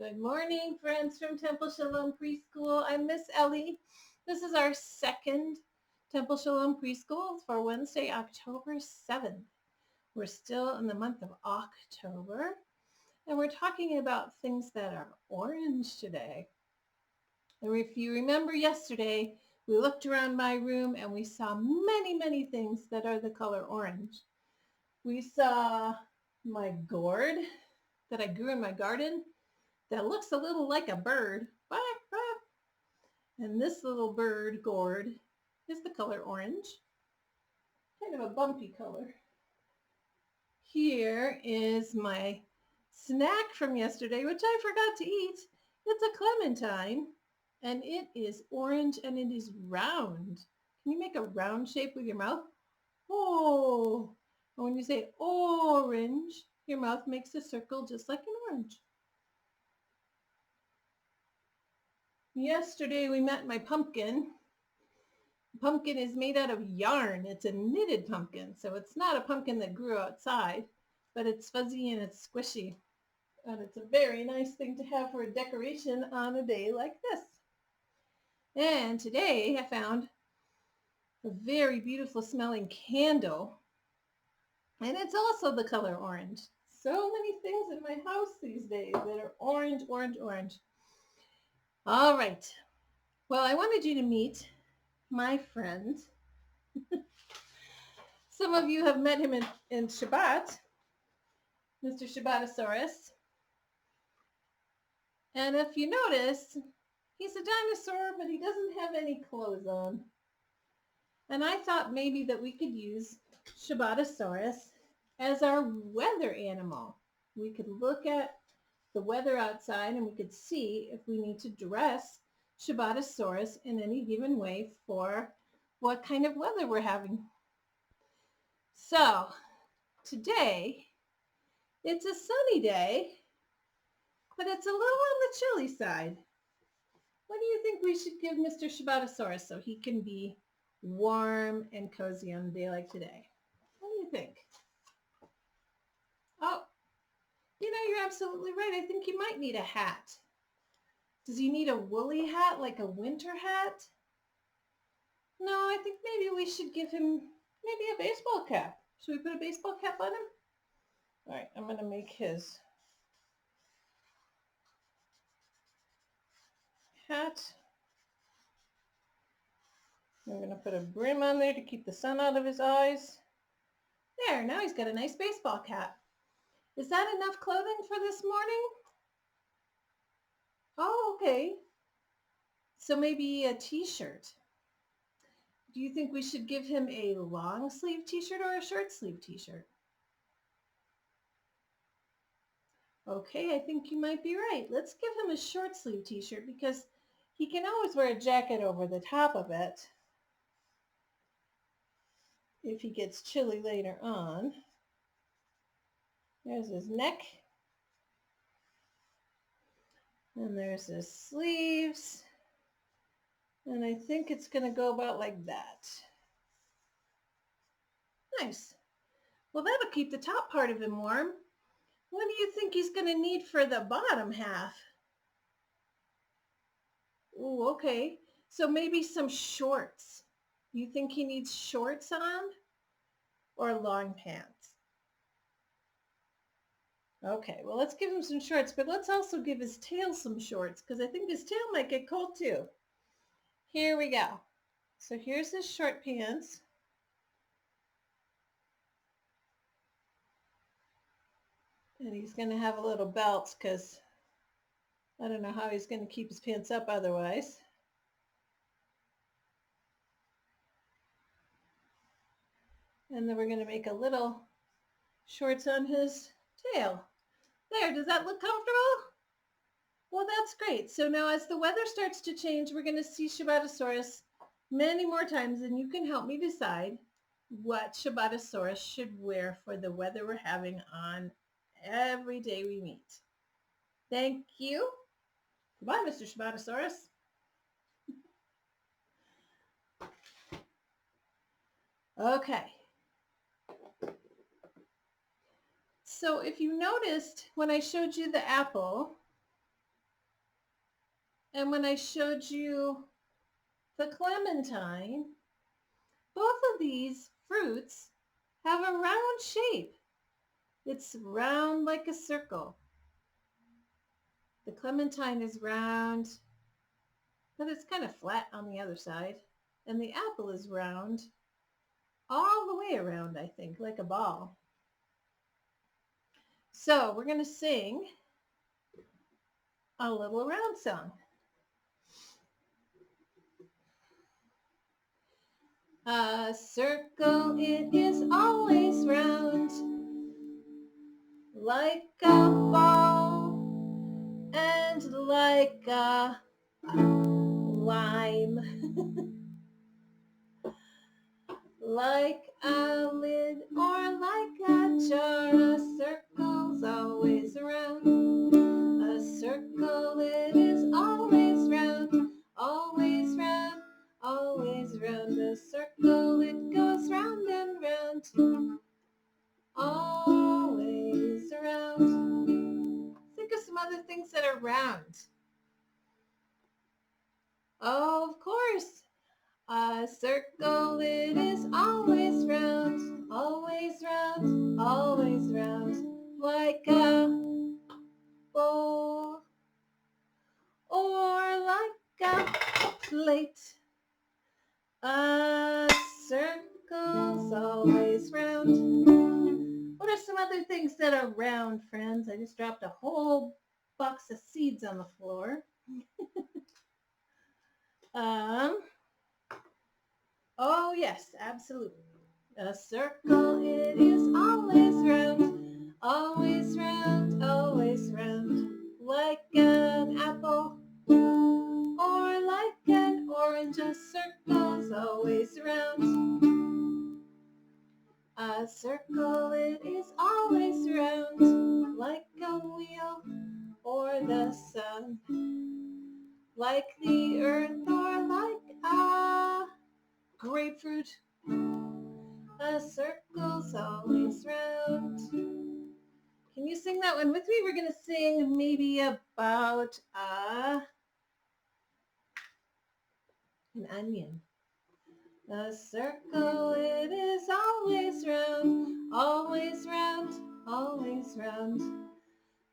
Good morning, friends from Temple Shalom Preschool. I'm Miss Ellie. This is our second Temple Shalom Preschool for Wednesday, October 7th. We're still in the month of October, and we're talking about things that are orange today. And if you remember yesterday, we looked around my room and we saw many things that are the color orange. We saw my gourd that I grew in my garden that looks a little like a bird. And this little bird gourd is the color orange, kind of a bumpy color. Here is my snack from yesterday, which I forgot to eat. It's a clementine, and it is orange and it is round. Can you make a round shape with your mouth? Oh, and when you say orange, your mouth makes a circle just like an orange. Yesterday we met my pumpkin. The pumpkin is made out of yarn. It's a knitted pumpkin, so it's not a pumpkin that grew outside, but it's fuzzy and it's squishy. And it's a very nice thing to have for a decoration on a day like this. And today I found a very beautiful smelling candle, and it's also the color orange. So many things in my house these days that are orange, orange, orange. All right. Well, I wanted you to meet my friend. Some of you have met him in Shabbat, Mr. Shabbatosaurus. And if you notice, he's a dinosaur, but he doesn't have any clothes on. And I thought maybe that we could use Shabbatosaurus as our weather animal. We could look at the weather outside and we could see if we need to dress Shabbatosaurus in any given way for what kind of weather we're having. So today, it's a sunny day, but it's a little on the chilly side. What do you think we should give Mr. Shabbatosaurus so he can be warm and cozy on a day like today? What do you think? Oh, you're absolutely right. I think he might need a hat. Does he need a woolly hat, like a winter hat? No, I think maybe we should give him maybe a baseball cap. Should we put a baseball cap on him? All right, I'm going to make his hat. I'm going to put a brim on there to keep the sun out of his eyes. There, now he's got a nice baseball cap. Is that enough clothing for this morning? Oh, okay. So maybe a t-shirt. Do you think we should give him a long sleeve t-shirt or a short sleeve t-shirt? Okay, I think you might be right. Let's give him a short sleeve t-shirt because he can always wear a jacket over the top of it if he gets chilly later on. There's his neck. And there's his sleeves. And I think it's going to go about like that. Nice. Well, that'll keep the top part of him warm. What do you think he's going to need for the bottom half? Oh, okay. So maybe some shorts. You think he needs shorts on or long pants? Okay, well, let's give him some shorts, but let's also give his tail some shorts because I think his tail might get cold too. Here we go. So here's his short pants. And he's going to have a little belt because I don't know how he's going to keep his pants up otherwise. And then we're going to make a little shorts on his tail. There, does that look comfortable? Well, that's great. So now as the weather starts to change, we're going to see Shabbatosaurus many more times, and you can help me decide what Shabbatosaurus should wear for the weather we're having on every day we meet. Thank you. Goodbye, Mr. Shabbatosaurus. Okay. So if you noticed when I showed you the apple, And when I showed you the clementine, both of these fruits have a round shape. It's round like a circle. The clementine is round, but it's kind of flat on the other side. And the apple is round all the way around, I think, like a ball. So we're going to sing a little round song. A circle, it is always round, like a ball and like a lime, like a lid or like a jar. A circle's always round. A circle, it is always round, always round, always round. A circle, it goes round and round, always round. Think of some other things that are round. Oh, of course. A circle, it is always round, always round, always round, like a bowl or like a plate. A circle's always round. What are some other things that are round, friends? I just dropped a whole box of seeds on the floor. Oh yes, absolutely. A circle, it is always round, always round, always round, like an apple or like an orange. A circle's always round. A circle, it is always round, like a wheel or the sun, like the earth or like a grapefruit. A circle's always round. Can you sing that one with me? We're going to sing maybe about an onion. A circle, it is always round, always round, always round,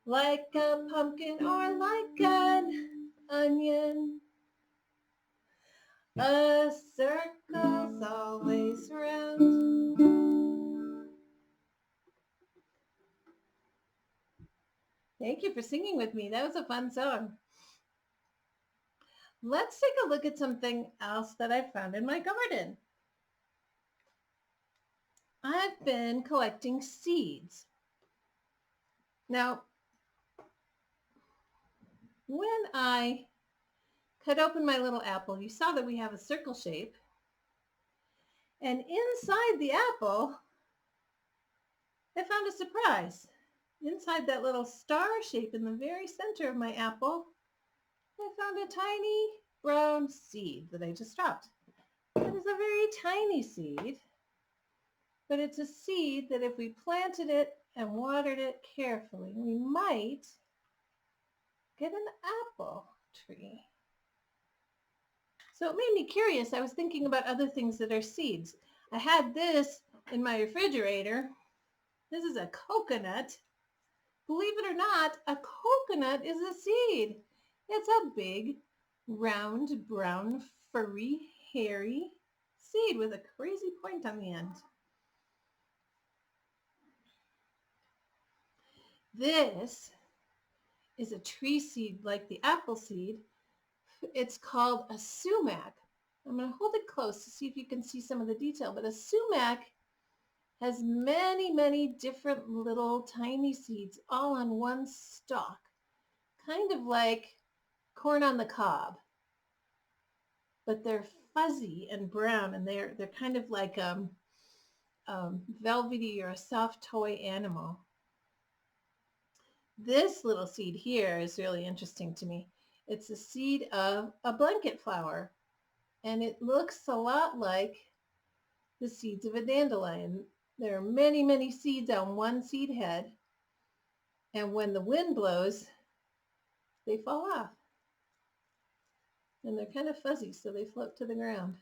like a pumpkin or like an onion. A circle's always round. Thank you for singing with me. That was a fun song. Let's take a look at something else that I found in my garden. I've been collecting seeds. Now, when I cut open my little apple, you saw that we have a circle shape. And inside the apple, I found a surprise. Inside that little star shape in the very center of my apple, I found a tiny brown seed that I just dropped. It is a very tiny seed, but it's a seed that if we planted it and watered it carefully, we might get an apple tree. So it made me curious. I was thinking about other things that are seeds. I had this in my refrigerator. This is a coconut. Believe it or not, a coconut is a seed. It's a big, round, brown, furry, hairy seed with a crazy point on the end. This is a tree seed like the apple seed. It's called a sumac. I'm going to hold it close to see if you can see some of the detail, but a sumac has many, many different little tiny seeds all on one stalk, kind of like corn on the cob, but they're fuzzy and brown, and they're kind of like velvety or a soft toy animal. This little seed here is really interesting to me. It's a seed of a blanket flower, and it looks a lot like the seeds of a dandelion. There are many, many seeds on one seed head, and when the wind blows, they fall off. And they're kind of fuzzy, so they float to the ground.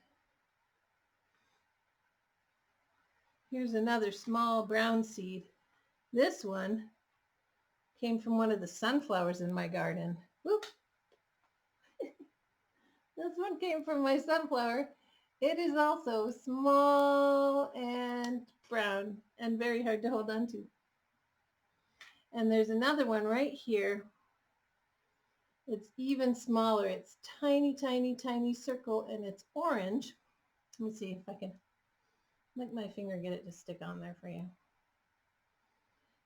Here's another small brown seed. This one came from one of the sunflowers in my garden. Whoop. This one came from my sunflower. It is also small and brown and very hard to hold on to. And there's another one right here. It's even smaller. It's tiny, tiny, tiny circle, and it's orange. Let me see if I can let my finger get it to stick on there for you.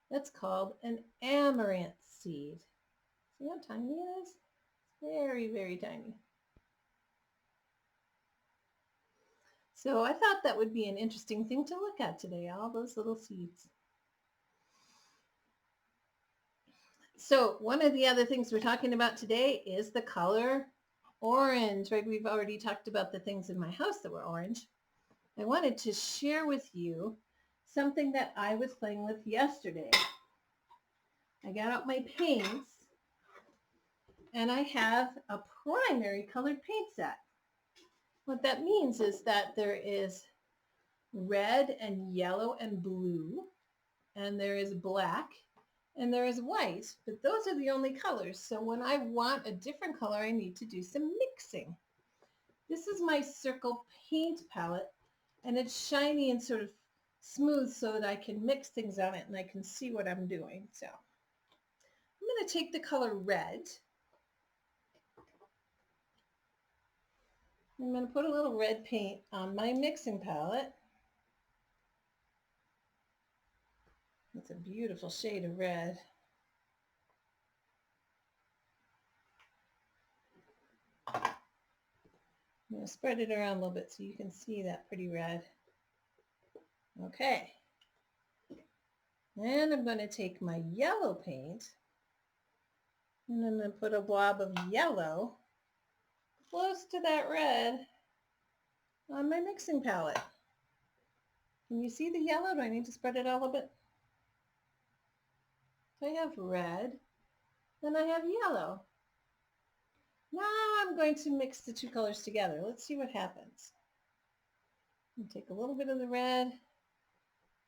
That's called an amaranth seed. See how tiny it is? It's very, very tiny. So I thought that would be an interesting thing to look at today, all those little seeds. So one of the other things we're talking about today is the color orange, right? We've already talked about the things in my house that were orange. I wanted to share with you something that I was playing with yesterday. I got out my paints and I have a primary colored paint set. What that means is that there is red and yellow and blue, and there is black, and there is white, but those are the only colors. So when I want a different color, I need to do some mixing. This is my circle paint palette, and it's shiny and sort of smooth so that I can mix things on it and I can see what I'm doing. So I'm going to take the color red. I'm going to put a little red paint on my mixing palette. It's a beautiful shade of red. I'm going to spread it around a little bit so you can see that pretty red. Okay. And I'm going to take my yellow paint and I'm going to put a blob of yellow close to that red on my mixing palette. Can you see the yellow? Do I need to spread it out a little bit? So I have red, then I have yellow. Now I'm going to mix the two colors together. Let's see what happens. Take a little bit of the red,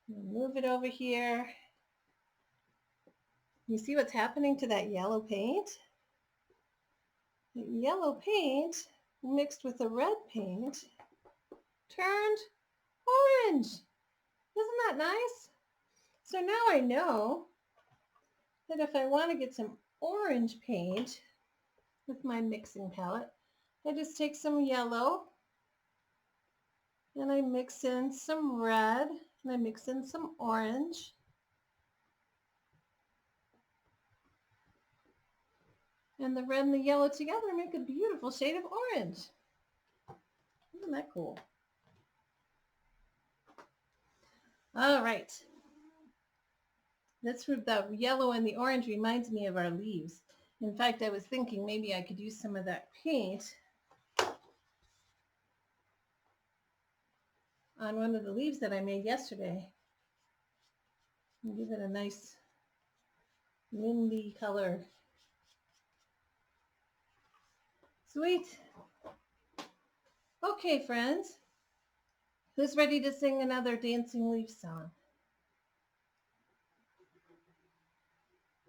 move it over here. You see what's happening to that yellow paint? The yellow paint mixed with the red paint turned orange. Isn't that nice? So now I know that if I want to get some orange paint with my mixing palette, I just take some yellow and I mix in some red and I mix in some orange. And the red and the yellow together make a beautiful shade of orange. Isn't that cool? All right. That's the yellow and the orange reminds me of our leaves. In fact, I was thinking maybe I could use some of that paint on one of the leaves that I made yesterday and give it a nice windy color. Sweet. Okay, friends. Who's ready to sing another Dancing Leaf song?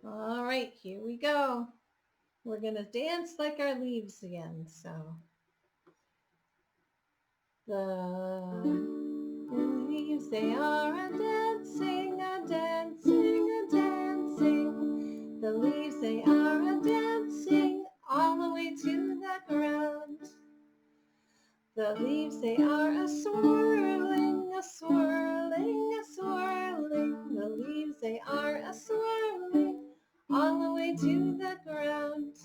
All right, here we go. We're going to dance like our leaves again. So the leaves, they are a-dancing, a-dancing, a-dancing. The leaves, they are a-dancing all the way to the ground. The leaves, they are a-swirling, a-swirling, a-swirling. The leaves, they are a-swirling all the way to the ground.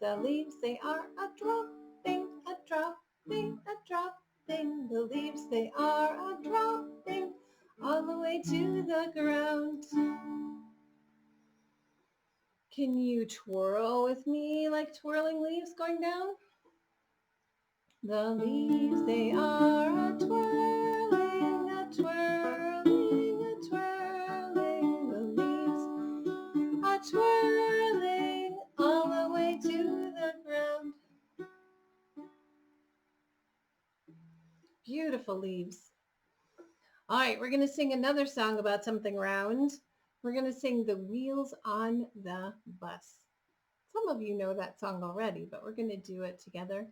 The leaves, they are a-dropping, a-dropping, a-dropping. The leaves, they are a-dropping all the way to the ground. Can you twirl with me like twirling leaves going down? The leaves, they are a-twirling, a-twirling, a-twirling. The leaves are twirling all the way to the ground. Beautiful leaves. All right, we're going to sing another song about something round. We're going to sing The Wheels on the Bus. Some of you know that song already, but we're going to do it together.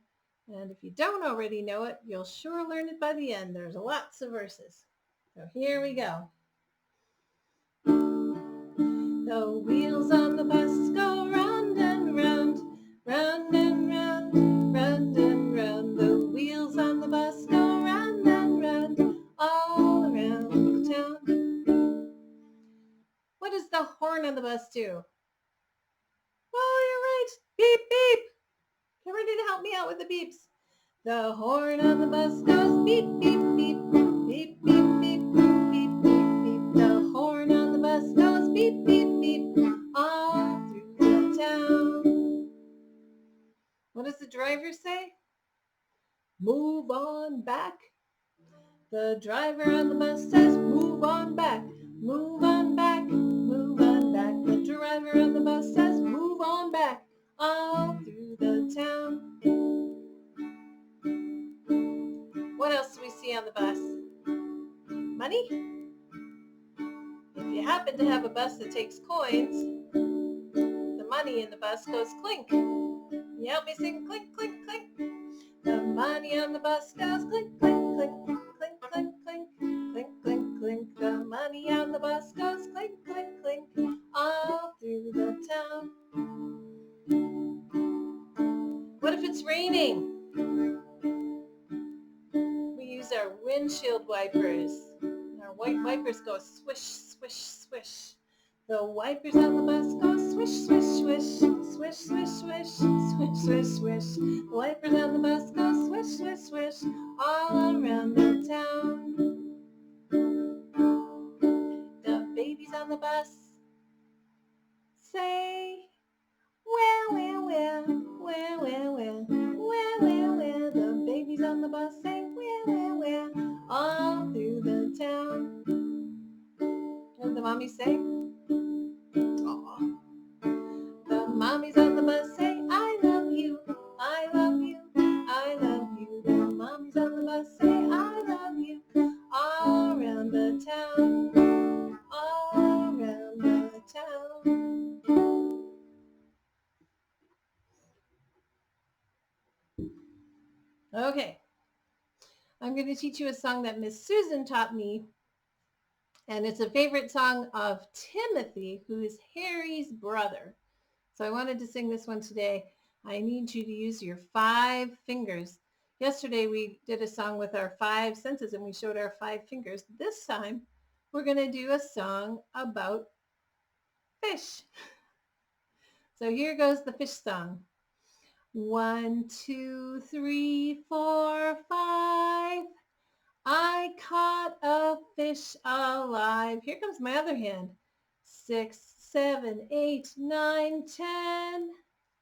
And if you don't already know it, you'll sure learn it by the end. There's lots of verses. So here we go. The wheels on the bus go round and round, round and round, round and round. The wheels on the bus go round and round, all around town. What does the horn on the bus do? Oh, you're right. Beep, beep. Get ready to help me out with the beeps. The horn on the bus goes beep, beep, beep, beep, beep, beep, beep, beep, beep, beep. The horn on the bus goes beep, beep, beep, all through the town. What does the driver say? Move on back. The driver on the bus says, move on back, move on back, move on back. The driver on the bus says, move on back, all through the town. What else do we see on the bus? Money? If you happen to have a bus that takes coins, the money in the bus goes clink. You help me sing clink, clink, clink. The money on the bus goes clink, clink, clink, clink, clink, clink, clink, clink, clink. The money on the bus goes clink, clink, clink, all through the town. What if it's raining? We use our windshield wipers. Our white wipers go swish, swish, swish. The wipers on the bus go swish, swish, swish, swish, swish, swish, swish, swish, swish. The wipers on the bus go swish, swish, swish, all around the town. The babies on the bus say, where, where, where, where, where, where, where, where, where. The babies on the bus say, where, all through the town. What did the mommies say? Aww. The mommies on the bus say, I love you, I love you, I love you. The mommies on the bus say, I love you, all around the town, all around the town. Okay, I'm going to teach you a song that Miss Susan taught me, and it's a favorite song of Timothy, who is Harry's brother. So I wanted to sing this one today. I need you to use your 5 fingers. Yesterday we did a song with our 5 senses and we showed our 5 fingers. This time we're going to do a song about fish. So here goes the fish song. 1, 2, 3, 4, 5. I caught a fish alive. Here comes my other hand. 6, 7, 8, 9, 10.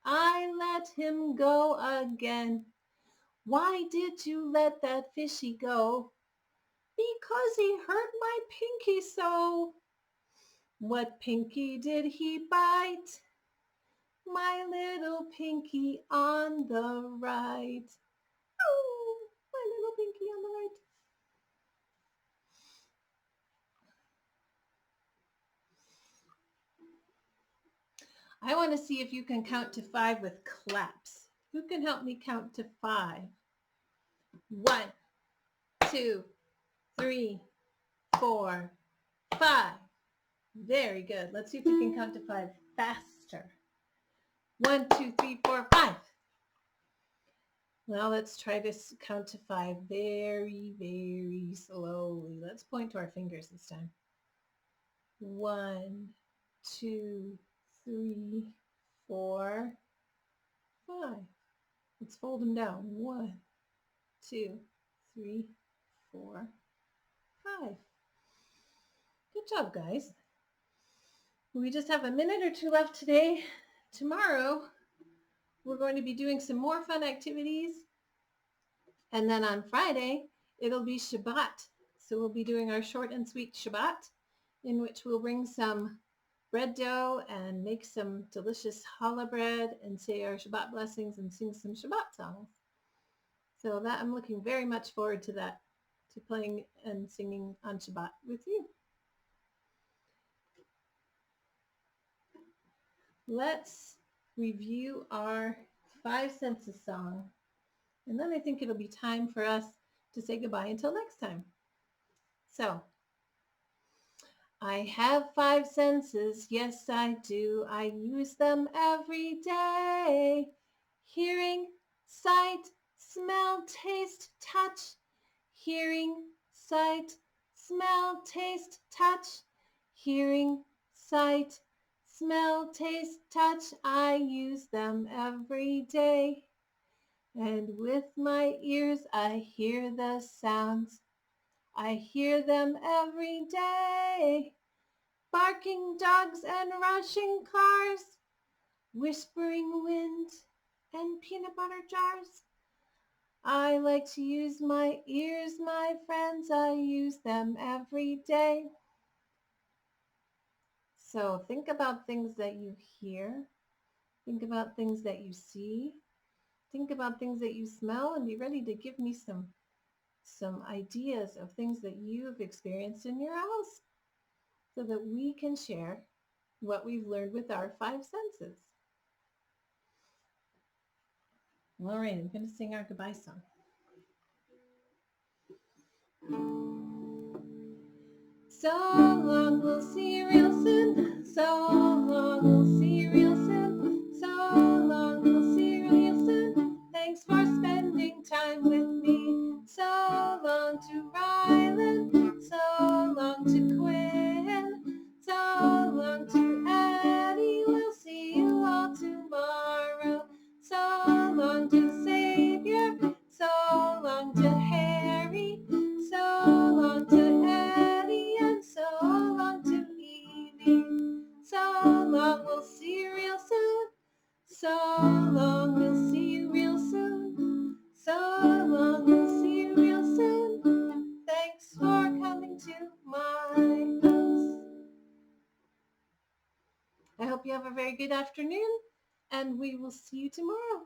I let him go again. Why did you let that fishy go? Because he hurt my pinky so. What pinky did he bite? My little pinky on the right. Oh, my little pinky on the right. I want to see if you can count to 5 with claps. Who can help me count to 5? 1, 2, 3, 4, 5. Very good. Let's see if we can count to 5 faster. 1, 2, 3, 4, 5. Now let's try to count to 5 very, very slowly. Let's point to our fingers this time. 1, 2, 3, 4, 5. Let's fold them down. 1, 2, 3, 4, 5. Good job, guys. We just have a minute or 2 left today. Tomorrow, we're going to be doing some more fun activities. And then on Friday, it'll be Shabbat. So we'll be doing our short and sweet Shabbat, in which we'll bring some bread dough and make some delicious challah bread and say our Shabbat blessings and sing some Shabbat songs. So that I'm looking very much forward to that. to playing and singing on Shabbat with you. Let's review our 5 senses song. And then I think it'll be time for us to say goodbye until next time. So, I have 5 senses, yes I do. I use them every day. Hearing, sight, smell, taste, touch. Hearing, sight, smell, taste, touch. Hearing, sight, smell, taste, touch. I use them every day. And with my ears I hear the sounds. I hear them every day. Barking dogs and rushing cars, whispering wind and peanut butter jars. I like to use my ears, my friends. I use them every day. So think about things that you hear. Think about things that you see. Think about things that you smell, and be ready to give me some ideas of things that you've experienced in your house so that we can share what we've learned with our 5 senses. All right, I'm going to sing our goodbye song. So long, we'll see you real soon. So long, we'll see you real soon. So long, we'll see you real soon. Thanks for spending time with me. So long to Rylan. So long to Quinn. So long to Addie. We'll see you all tomorrow. So long to Xavier. So long to Harry. So long to Eddie. And so long to Evie. So long, we'll see you real soon. So long, we'll see you real soon. So long, we'll see you real soon. Thanks for coming to my house. I hope you have a very good afternoon, and we will see you tomorrow.